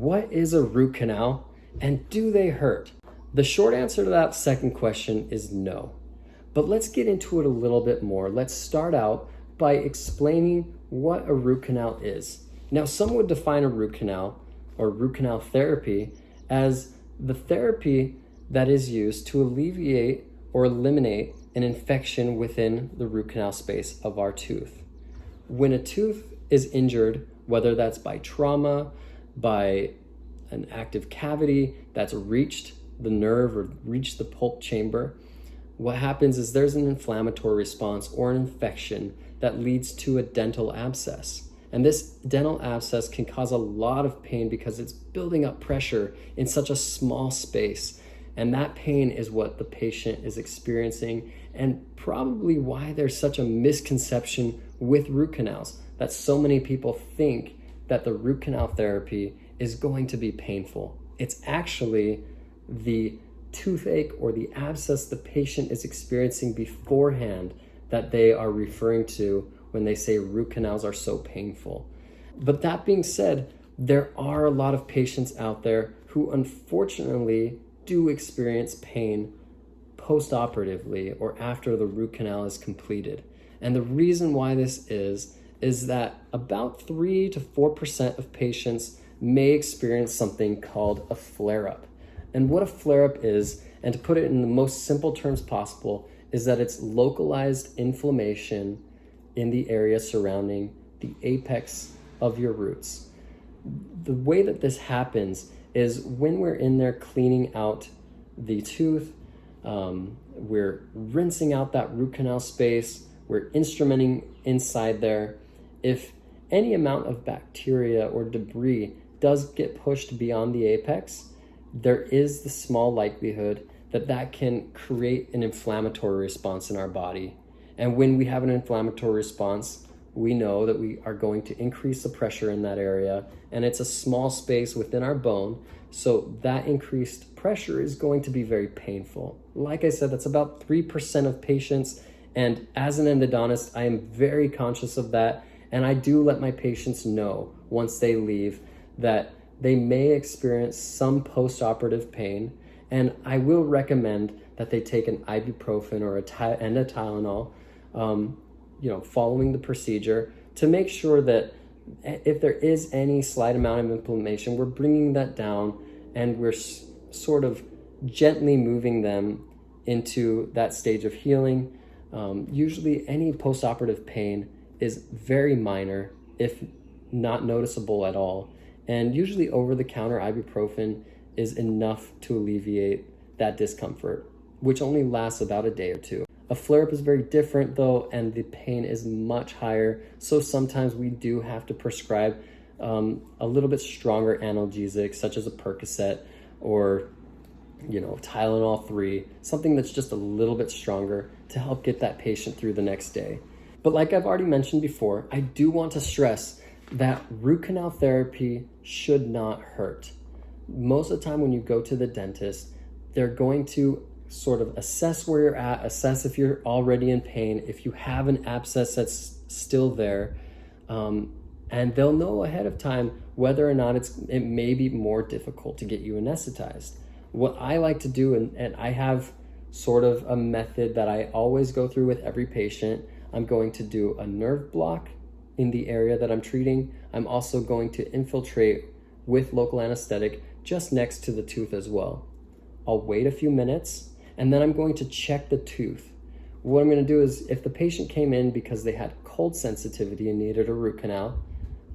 what is a root canal and do they hurt? The short answer to that second question is no. But let's get into it a little bit more. Let's start out by explaining what a root canal is. Now, some would define a root canal or root canal therapy as the therapy that is used to alleviate or eliminate an infection within the root canal space of our tooth. When a tooth is injured, whether that's by trauma, by an active cavity that's reached the nerve or reached the pulp chamber, what happens is there's an inflammatory response or an infection that leads to a dental abscess. And this dental abscess can cause a lot of pain because it's building up pressure in such a small space. And that pain is what the patient is experiencing, and probably why there's such a misconception with root canals, that so many people think that the root canal therapy is going to be painful. It's actually the toothache or the abscess the patient is experiencing beforehand that they are referring to when they say root canals are so painful. But that being said, there are a lot of patients out there who unfortunately do experience pain post-operatively or after the root canal is completed. And the reason why this is that about 3 to 4% of patients may experience something called a flare-up. And what a flare-up is, and to put it in the most simple terms possible, is that it's localized inflammation in the area surrounding the apex of your roots. The way that this happens is when we're in there cleaning out the tooth, we're rinsing out that root canal space, we're instrumenting inside there. If any amount of bacteria or debris does get pushed beyond the apex, there is the small likelihood that that can create an inflammatory response in our body. And when we have an inflammatory response, we know that we are going to increase the pressure in that area, and it's a small space within our bone, so that increased pressure is going to be very painful. Like I said, that's about 3% of patients, and as an endodontist, I am very conscious of that, and I do let my patients know once they leave that they may experience some post-operative pain, and I will recommend that they take an ibuprofen or and a Tylenol following the procedure to make sure that if there is any slight amount of inflammation, we're bringing that down and we're sort of gently moving them into that stage of healing. Usually any post-operative pain is very minor, if not noticeable at all. And usually over-the-counter ibuprofen is enough to alleviate that discomfort, which only lasts about a day or two. A flare-up is very different though, and the pain is much higher. So sometimes we do have to prescribe a little bit stronger analgesics, such as a Percocet or Tylenol 3, something that's just a little bit stronger to help get that patient through the next day. But like I've already mentioned before, I do want to stress that root canal therapy should not hurt. Most of the time when you go to the dentist, they're going to sort of assess where you're at, assess if you're already in pain, if you have an abscess that's still there, and they'll know ahead of time whether or not it may be more difficult to get you anesthetized. What I like to do, and I have sort of a method that I always go through with every patient. I'm going to do a nerve block in the area that I'm treating. I'm also going to infiltrate with local anesthetic just next to the tooth as well. I'll wait a few minutes, and then I'm going to check the tooth. What I'm going to do is, if the patient came in because they had cold sensitivity and needed a root canal,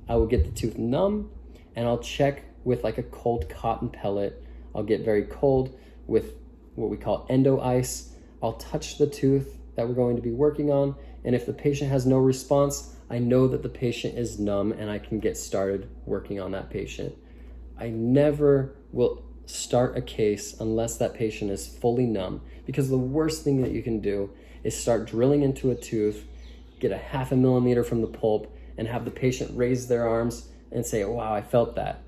I will get the tooth numb, and I'll check with like a cold cotton pellet. I'll get very cold with what we call endo ice. I'll touch the tooth that we're going to be working on, and if the patient has no response, I know that the patient is numb and I can get started working on that patient. I never will start a case unless that patient is fully numb, because the worst thing that you can do is start drilling into a tooth, get a 0.5 millimeter from the pulp, and have the patient raise their arms and say, wow, I felt that.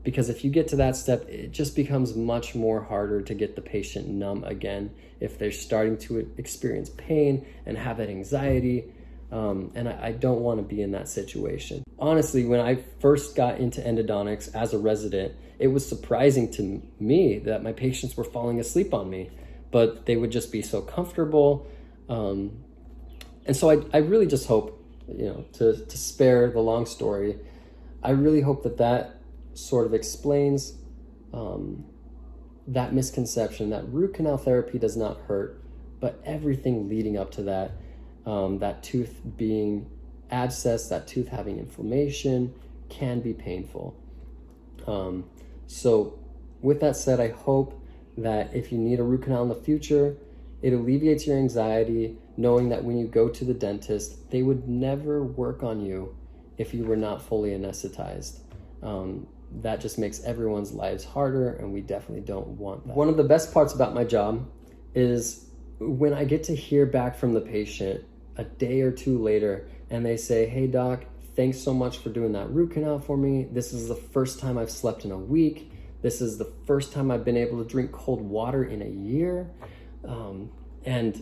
Because if you get to that step, it just becomes much more harder to get the patient numb again. If they're starting to experience pain and have that anxiety, And I don't want to be in that situation. Honestly, when I first got into endodontics as a resident, it was surprising to me that my patients were falling asleep on me, but they would just be so comfortable. And so I really just hope, to spare the long story, I really hope that sort of explains that misconception that root canal therapy does not hurt, but everything leading up to that, that tooth being abscessed, that tooth having inflammation can be painful. So with that said, I hope that if you need a root canal in the future, it alleviates your anxiety knowing that when you go to the dentist, they would never work on you if you were not fully anesthetized. That just makes everyone's lives harder, and we definitely don't want that. One of the best parts about my job is when I get to hear back from the patient a day or two later, and they say, "Hey doc, thanks so much for doing that root canal for me. This is the first time I've slept in a week. This is the first time I've been able to drink cold water in a year." And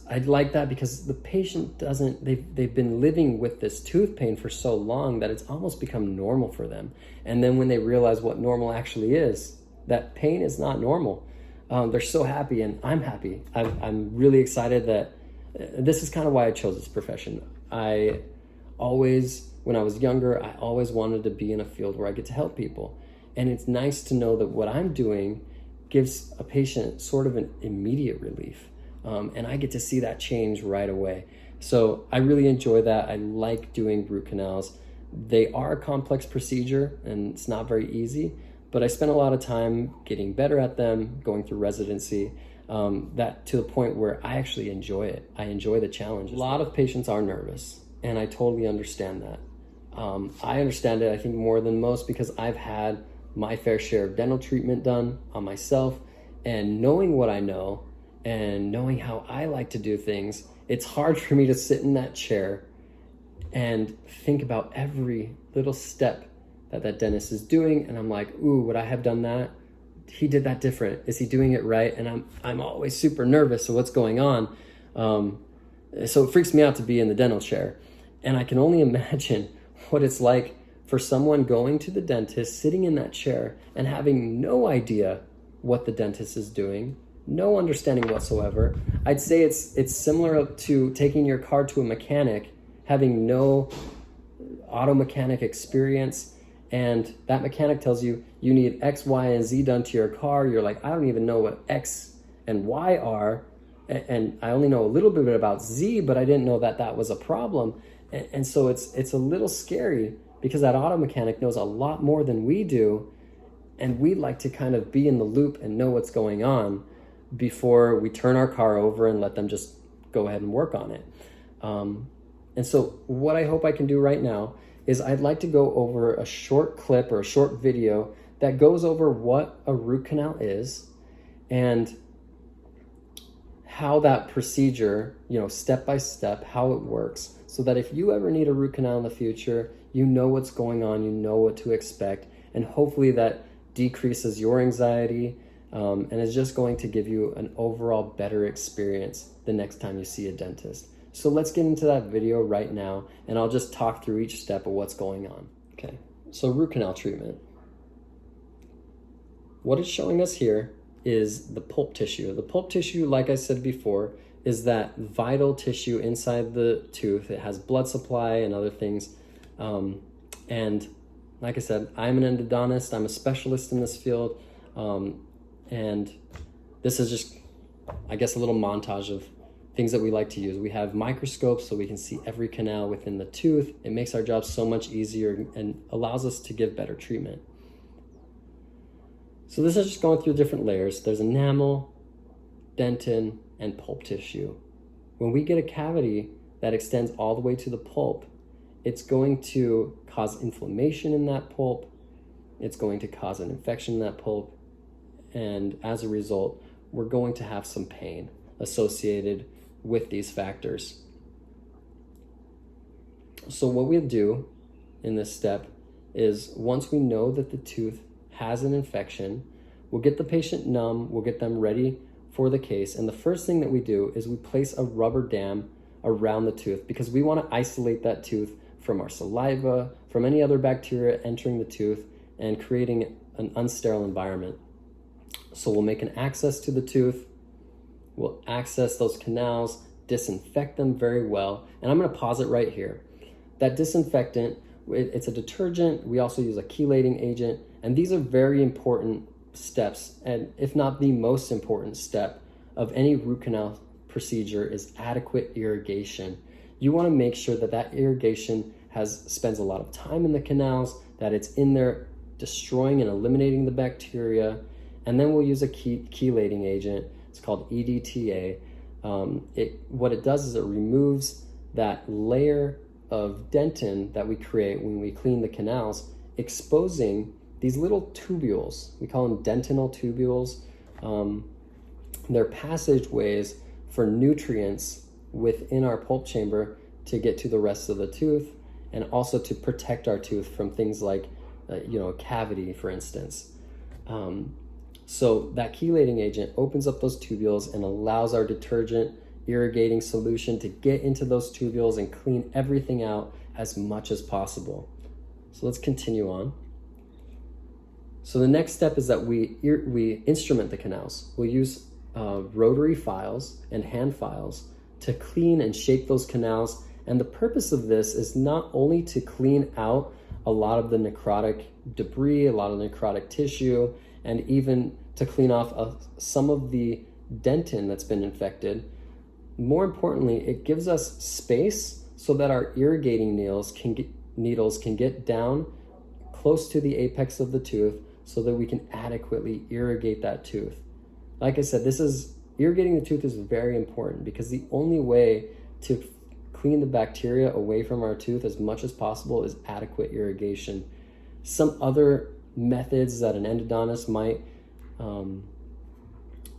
I like that because the patient they've been living with this tooth pain for so long that it's almost become normal for them. And then when they realize what normal actually is, that pain is not normal. They're so happy, and I'm happy. I'm really excited that this is kind of why I chose this profession. When I was younger, I always wanted to be in a field where I get to help people. And it's nice to know that what I'm doing gives a patient sort of an immediate relief. And I get to see that change right away. So I really enjoy that. I like doing root canals. They are a complex procedure and it's not very easy, but I spent a lot of time getting better at them, going through residency, that to the point where I actually enjoy it. I enjoy the challenge. A lot of patients are nervous, and I totally understand that. I understand it, I think, more than most because I've had my fair share of dental treatment done on myself, and knowing what I know and knowing how I like to do things, it's hard for me to sit in that chair and think about every little step that dentist is doing, and I'm like, ooh, would I have done that? He did that different. Is he doing it right? And I'm always super nervous. So what's going on? So it freaks me out to be in the dental chair, and I can only imagine what it's like for someone going to the dentist, sitting in that chair, and having no idea what the dentist is doing, no understanding whatsoever. I'd say it's similar to taking your car to a mechanic, having no auto mechanic experience, and that mechanic tells you you need X, Y, and Z done to your car. You're like, I don't even know what X and Y are, and I only know a little bit about Z, but I didn't know that was a problem. And so it's a little scary because that auto mechanic knows a lot more than we do, and we'd like to kind of be in the loop and know what's going on before we turn our car over and let them just go ahead and work on it. And so what I hope I can do right now is I'd like to go over a short clip or a short video that goes over what a root canal is and how that procedure, step by step, how it works, so that if you ever need a root canal in the future, you know what's going on, you know what to expect, and hopefully that decreases your anxiety, and is just going to give you an overall better experience the next time you see a dentist. So let's get into that video right now, and I'll just talk through each step of what's going on. Okay, so root canal treatment. What it's showing us here is the pulp tissue. The pulp tissue, like I said before, is that vital tissue inside the tooth. It has blood supply and other things. And like I said, I'm an endodontist. I'm a specialist in this field. And this is just, I guess, a little montage of things that we like to use. We have microscopes so we can see every canal within the tooth. It makes our job so much easier and allows us to give better treatment. So this is just going through different layers. There's enamel, dentin, and pulp tissue. When we get a cavity that extends all the way to the pulp, it's going to cause inflammation in that pulp. It's going to cause an infection in that pulp. And as a result, we're going to have some pain associated with these factors. So what we'll do in this step is, once we know that the tooth has an infection, we'll get the patient numb, we'll get them ready for the case. And the first thing that we do is we place a rubber around the tooth because we want to isolate that tooth from our saliva, from any other bacteria entering the tooth and creating an unsterile environment. So we'll make an access to the tooth, we'll access those canals, disinfect them very well, and I'm going to pause it right here. That disinfectant, it's a detergent, we also use a chelating agent, and these are very important steps, and if not the most important step of any root canal procedure is adequate irrigation. You want to make sure that that irrigation spends a lot of time in the canals, that it's in there destroying and eliminating the bacteria, and then we'll use a chelating agent. It's called EDTA. What it does is it removes that layer of dentin that we create when we clean the canals, exposing these little tubules. We call them dentinal tubules. They're passageways for nutrients within our pulp chamber to get to the rest of the tooth, and also to protect our tooth from things like a cavity, for instance. So that chelating agent opens up those tubules and allows our detergent irrigating solution to get into those tubules and clean everything out as much as possible. So let's continue on. So the next step is that we instrument the canals. We'll use rotary files and hand files to clean and shape those canals. And the purpose of this is not only to clean out a lot of the necrotic debris, a lot of necrotic tissue, and even to clean off some of the dentin that's been infected. More importantly, it gives us space so that our irrigating needles can get down close to the apex of the tooth so that we can adequately irrigate that tooth. Like I said, irrigating the tooth is very important because the only way to clean the bacteria away from our tooth as much as possible is adequate irrigation. Some other methods that an endodontist might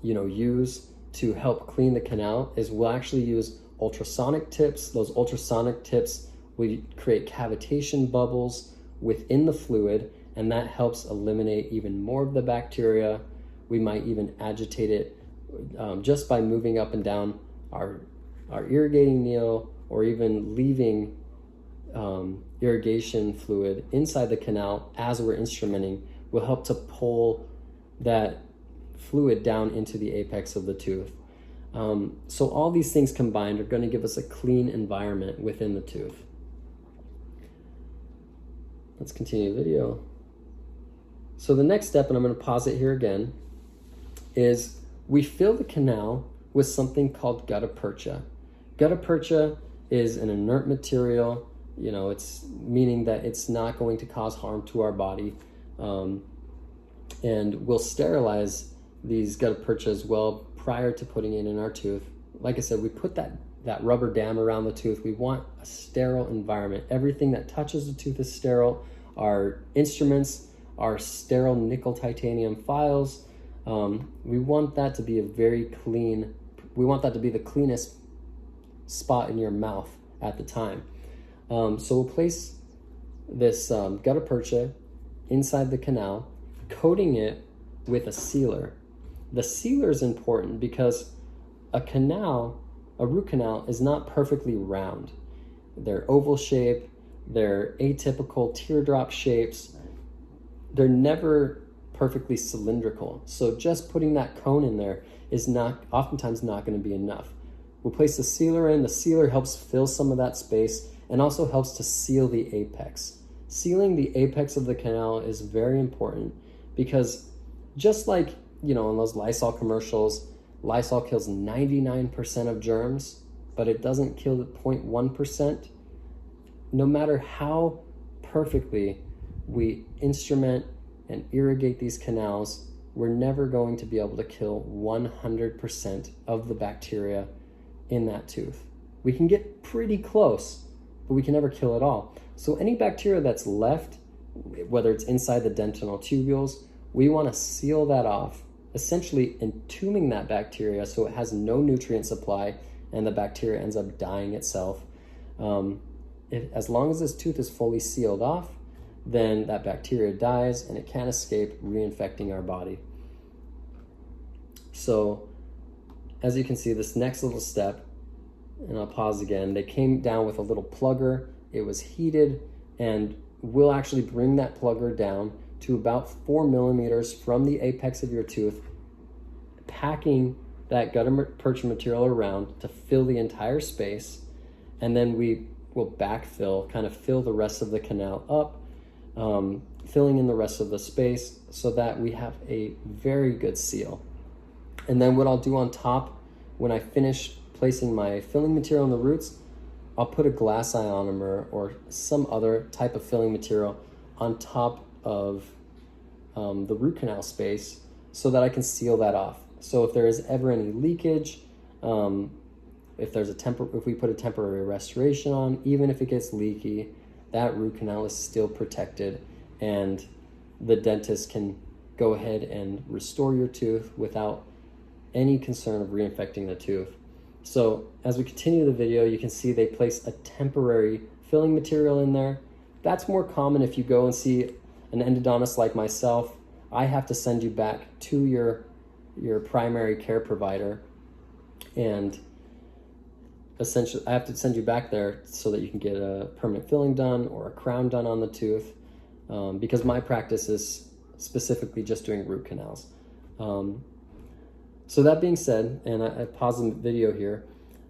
use to help clean the canal is we'll actually use ultrasonic tips. Those ultrasonic tips, we create cavitation bubbles within the fluid, and that helps eliminate even more of the bacteria. We might even agitate it just by moving up and down our irrigating needle, or even leaving irrigation fluid inside the canal as we're instrumenting will help to pull that fluid down into the apex of the tooth. So all these things combined are going to give us a clean environment within the tooth. Let's continue the video. So the next step, and I'm going to pause it here again, is we fill the canal with something called gutta percha. Gutta percha is an inert material. It's meaning that it's not going to cause harm to our body. And we'll sterilize these gutta percha as well prior to putting it in our tooth. Like I said, we put that rubber dam around the tooth. We want a sterile environment. Everything that touches the tooth is sterile. Our instruments are sterile nickel titanium files. We want that to be we want that to be the cleanest spot in your mouth at the time. So we'll place this gutta percha inside the canal, coating it with a sealer. The sealer is important because a root canal is not perfectly round. They're oval shape, they're atypical teardrop shapes. They're never perfectly cylindrical. So just putting that cone in there is oftentimes not going to be enough. We'll place the sealer in. The sealer helps fill some of that space and also helps to seal the apex. Sealing the apex of the canal is very important because just like, in those Lysol commercials, Lysol kills 99% of germs, but it doesn't kill the 0.1%. No matter how perfectly we instrument and irrigate these canals, we're never going to be able to kill 100% of the bacteria in that tooth. We can get pretty close, but we can never kill it all. So any bacteria that's left, whether it's inside the dentinal tubules, we want to seal that off, essentially entombing that bacteria so it has no nutrient supply and the bacteria ends up dying itself. As long as this tooth is fully sealed off, then that bacteria dies and it can't escape reinfecting our body. So as you can see, this next little step and I'll pause again. They came down with a little plugger. It was heated, and we'll actually bring that plugger down to about 4 millimeters from the apex of your tooth, packing that gutta percha material around to fill the entire space. And then we will backfill, kind of fill the rest of the canal up, filling in the rest of the space so that we have a very good seal. And then what I'll do on top, when I finish placing my filling material in the roots, I'll put a glass ionomer or some other type of filling material on top of the root canal space so that I can seal that off. So if there is ever any leakage, if we put a temporary restoration on, even if it gets leaky, that root canal is still protected, and the dentist can go ahead and restore your tooth without any concern of reinfecting the tooth. So as we continue the video, you can see they place a temporary filling material in there. That's more common if you go and see an endodontist like myself. I have to send you back to your primary care provider, and essentially I have to send you back there so that you can get a permanent filling done or a crown done on the tooth, because my practice is specifically just doing root canals. So that being said, and I pause the video here,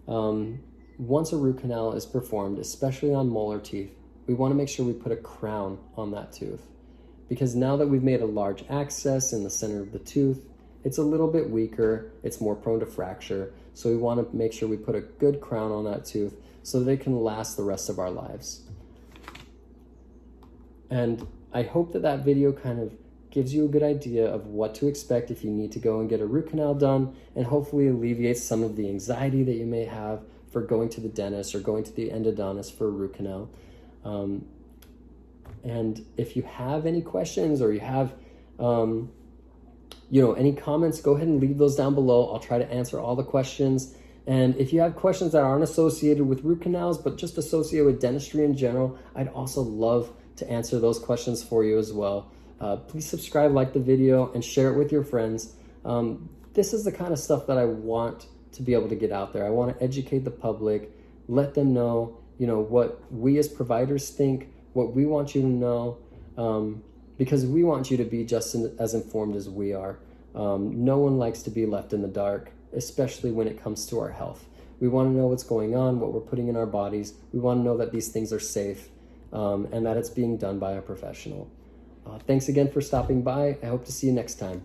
once a root canal is performed, especially on molar teeth, we want to make sure we put a crown on that tooth, because now that we've made a large access in the center of the tooth, it's a little bit weaker, it's more prone to fracture, so we want to make sure we put a good crown on that tooth so that it can last the rest of our lives. And I hope that that video kind of gives you a good idea of what to expect if you need to go and get a root canal done, and hopefully alleviates some of the anxiety that you may have for going to the dentist or going to the endodontist for a root canal. And if you have any questions or you have any comments, go ahead and leave those down below. I'll try to answer all the questions. And if you have questions that aren't associated with root canals, but just associated with dentistry in general, I'd also love to answer those questions for you as well. Please subscribe, like the video, and share it with your friends. This is the kind of stuff that I want to be able to get out there. I want to educate the public, let them know, what we as providers think, what we want you to know, because we want you to be just as informed as we are. No one likes to be left in the dark, especially when it comes to our health. We want to know what's going on, what we're putting in our bodies. We want to know that these things are safe, and that it's being done by a professional. Thanks again for stopping by. I hope to see you next time.